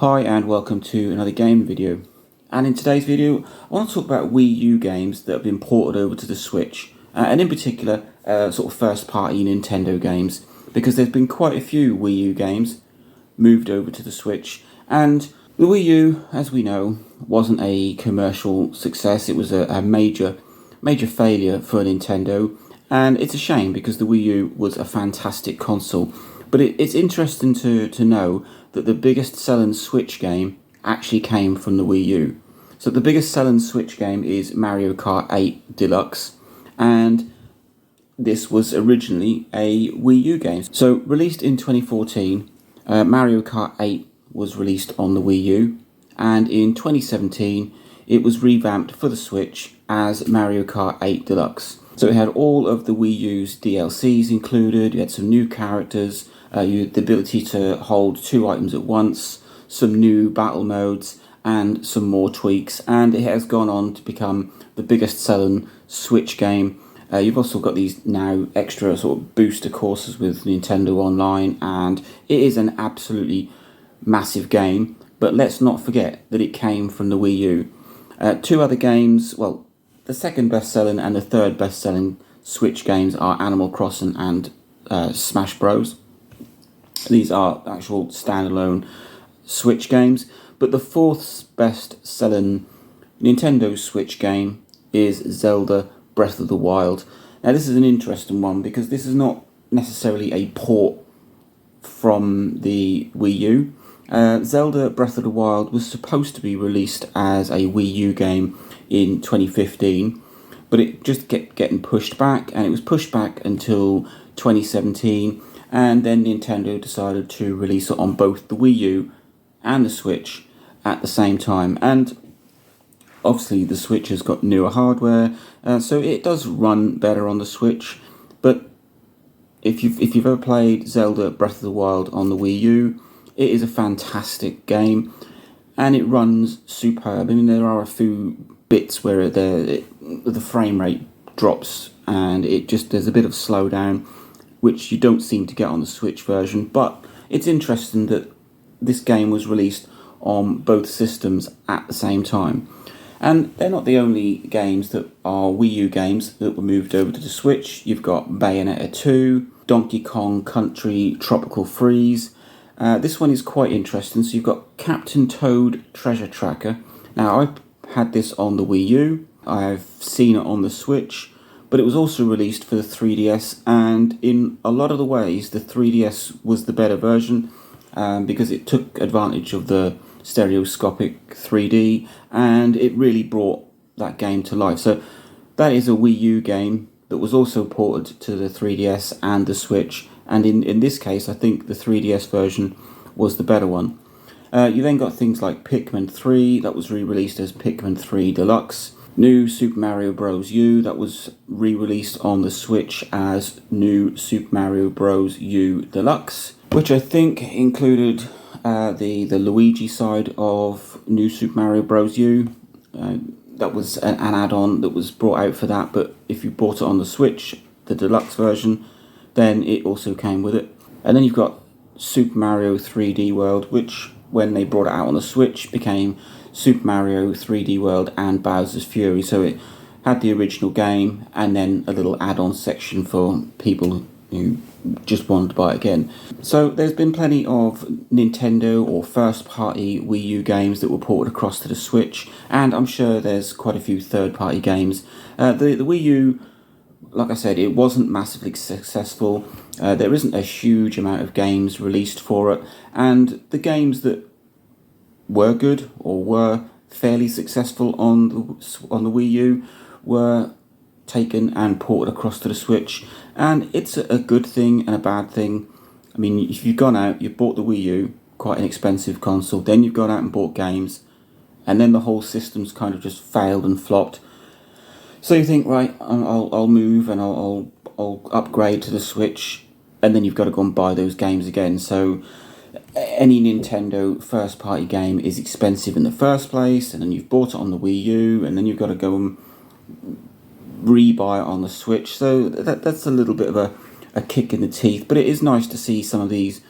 Hi and welcome to another game video. And in today's video I want to talk about Wii U games that have been ported over to the Switch, and in particular sort of first party Nintendo games, because there's been quite a few Wii U games moved over to the Switch. And the Wii U, as we know, wasn't a commercial success. It was a major failure for Nintendo, and it's a shame because the Wii U was a fantastic console. But it's interesting to know that the biggest selling Switch game actually came from the Wii U. So the biggest selling Switch game is Mario Kart 8 Deluxe, and this was originally a Wii U game. So released in 2014, Mario Kart 8 was released on the Wii U, and in 2017 it was revamped for the Switch as Mario Kart 8 Deluxe. So it had all of the Wii U's DLCs included. You had some new characters, you had the ability to hold two items at once, some new battle modes, and some more tweaks. And it has gone on to become the biggest selling Switch game. You've also got these now extra sort of booster courses with Nintendo Online, and it is an absolutely massive game. But let's not forget that it came from the Wii U. Two other games, well, the second best selling and the third best selling Switch games are Animal Crossing and Smash Bros. These are actual standalone Switch games. But the fourth best selling Nintendo Switch game is Zelda Breath of the Wild. Now this is an interesting one because this is not necessarily a port from the Wii U. Zelda Breath of the Wild was supposed to be released as a Wii U game in 2015, but it just kept getting pushed back, and it was pushed back until 2017, and then Nintendo decided to release it on both the Wii U and the Switch at the same time. And obviously the Switch has got newer hardware, so it does run better on the Switch. But if you've ever played Zelda Breath of the Wild on the Wii U, it is a fantastic game, and it runs superb. I mean, there are a few bits where the frame rate drops, and there's a bit of slowdown, which you don't seem to get on the Switch version. But it's interesting that this game was released on both systems at the same time. And they're not the only games that are Wii U games that were moved over to the Switch. You've got Bayonetta 2, Donkey Kong Country Tropical Freeze. This one is quite interesting. So you've got Captain Toad Treasure Tracker. Now, I've had this on the Wii U. I've seen it on the Switch, but it was also released for the 3DS, and in a lot of the ways, the 3DS was the better version, because it took advantage of the stereoscopic 3D, and it really brought that game to life. So that is a Wii U game that was also ported to the 3DS and the Switch, and in this case I think the 3DS version was the better one. You then got things like Pikmin 3, that was re-released as Pikmin 3 Deluxe. New Super Mario Bros. U, that was re-released on the Switch as New Super Mario Bros. U Deluxe, which I think included the Luigi side of New Super Mario Bros. U. That was an add-on that was brought out for that, but if you bought it on the Switch, the Deluxe version, then it also came with it. And then you've got Super Mario 3D World, which when they brought it out on the Switch became Super Mario 3D World and Bowser's Fury. So it had the original game and then a little add-on section for people who just wanted to buy it again. So there's been plenty of Nintendo or first-party Wii U games that were ported across to the Switch, and I'm sure there's quite a few third-party games. The Wii U, like I said, it wasn't massively successful. There isn't a huge amount of games released for it, and the games that were good or were fairly successful on the Wii U were taken and ported across to the Switch, and it's a good thing and a bad thing. I mean, if you've gone out, you've bought the Wii U, quite an expensive console, then you've gone out and bought games, and then the whole system's kind of just failed and flopped. So you think, right, I'll move and I'll upgrade to the Switch, and then you've got to go and buy those games again. So any Nintendo first party game is expensive in the first place, and then you've bought it on the Wii U, and then you've got to go and re-buy it on the Switch. So that's a little bit of a kick in the teeth, but it is nice to see some of these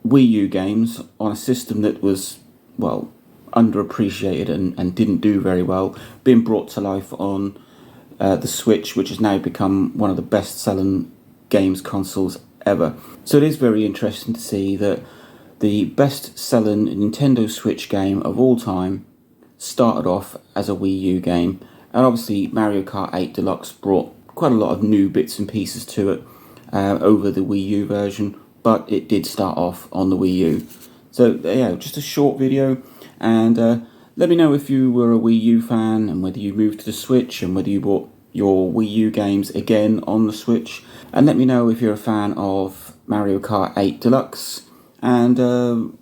Wii U games on a system that was well, underappreciated and didn't do very well, being brought to life on the Switch, which has now become one of the best-selling games consoles ever. So it is very interesting to see that the best-selling Nintendo Switch game of all time started off as a Wii U game, and obviously Mario Kart 8 Deluxe brought quite a lot of new bits and pieces to it over the Wii U version, but it did start off on the Wii U. So yeah, just a short video, and let me know if you were a Wii U fan and whether you moved to the Switch and whether you bought your Wii U games again on the Switch, and let me know if you're a fan of Mario Kart 8 Deluxe, and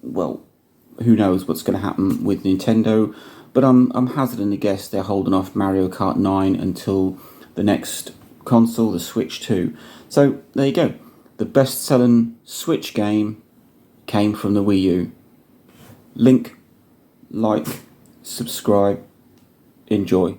well, who knows what's going to happen with Nintendo, but I'm hazarding a guess they're holding off Mario Kart 9 until the next console, the Switch 2. So there you go, the best-selling Switch game came from the Wii U. Link, like, subscribe, enjoy.